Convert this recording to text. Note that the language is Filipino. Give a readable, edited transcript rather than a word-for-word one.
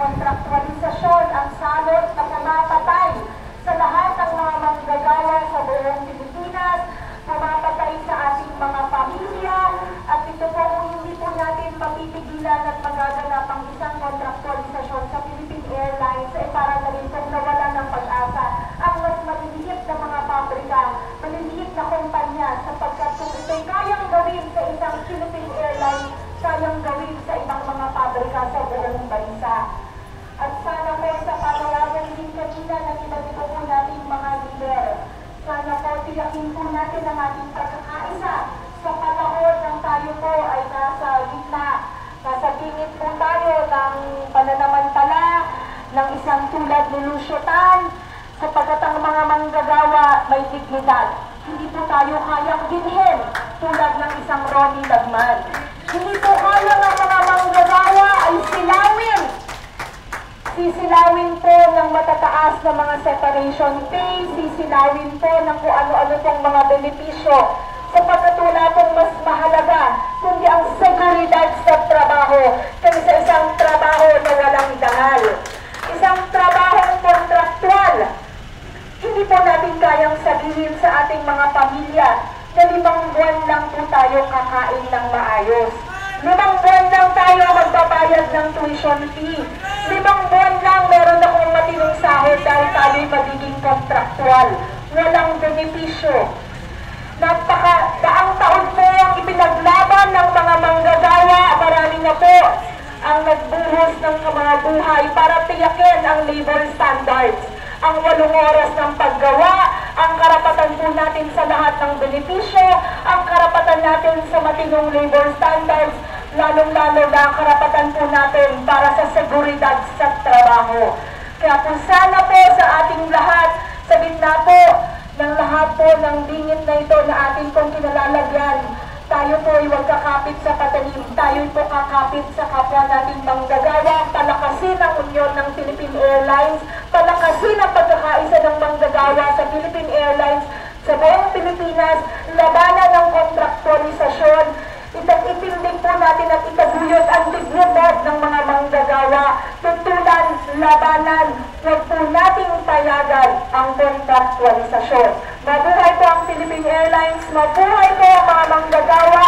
kontraktualisasyon ang salot na pumapatay sa lahat ng mga manggagawa sa buong Pilipinas, pumapatay sa ating mga pamilya, at ito po kung hindi po natin mapipigilan at magaganap ang isang kontraktualisasyon sa Philippine Airlines, ay para na rin pong nawalan ng pag-asa ang mas maliliit na mga pabrika, maliliit na kumpanya, sapagkat kung ito'y kayang gawin sa isang Philippine Airlines, kayang gawin sa ibang mga pabrika sa buong bansa. At sana po sa panawagan din kanina ng iba't iba po nating mga leader, sana po tiyakin po natin ang ating pagkakaisa sa panahon ng tayo po ay nasa gitna, nasa gingit po tayo ng pananamantala ng isang tulad ni Lucio Tan, sapagkat ang mga manggagawa may dignidad. Hindi po tayo kayang dinhin tulad ng isang Ronnie Lagman. Hindi po kaya ng mga manggagawa ay silawin. Sisilawin po ng matataas na mga separation pay, sisilawin po ng kung ano-ano pong mga benepisyo, sapagkat wala pong mas mahalaga kundi ang seguridad sa trabaho kaysa isang trabaho na walang dahal. Isang trabahong kontraktual. Hindi po natin kayang sabihin sa ating mga pamilya na 5 buwan lang po tayo kakain ng maayos. 5 buwan lang tayo magbabayad ng tuition fee. 5 buwan lang meron akong matinong sahod dahil tayo'y magiging kontraktual. Walang benepisyo. Daang taon po ang ipinaglaban ng mga manggagawa. Marami na po ang nagbuhos ng mga buhay para tiyakin ang labor standards. Ang 8 oras ng paggawa, ang karapatan po natin sa lahat ng benepisyo, ang karapatan natin sa matinong labor standards, lalong-lalo na ang karapatan po natin para sa seguridad sa trabaho. Kaya po sana po sa ating lahat, sa gitna po ng lahat po ng dingit na ito na ating pong kinalalagyan, tayo po ay huwag kakapit sa patalim, tayo po kakapit sa kapwa nating manggagawa, palakasin ang unyon ng Philippine Airlines, palakasin ang pagkakaisa ng manggagawa sa Philippine Airlines sa buong Pilipinas, labanan ng kontraktualisasyon, itindig po natin at itaguyod ang dignidad ng mga manggagawa, tutulan, labanan, huwag po nating payagan ang kontraktualisasyon. Mabuhay po ang Philippine Airlines, mabuhay po ang mga manggagawa,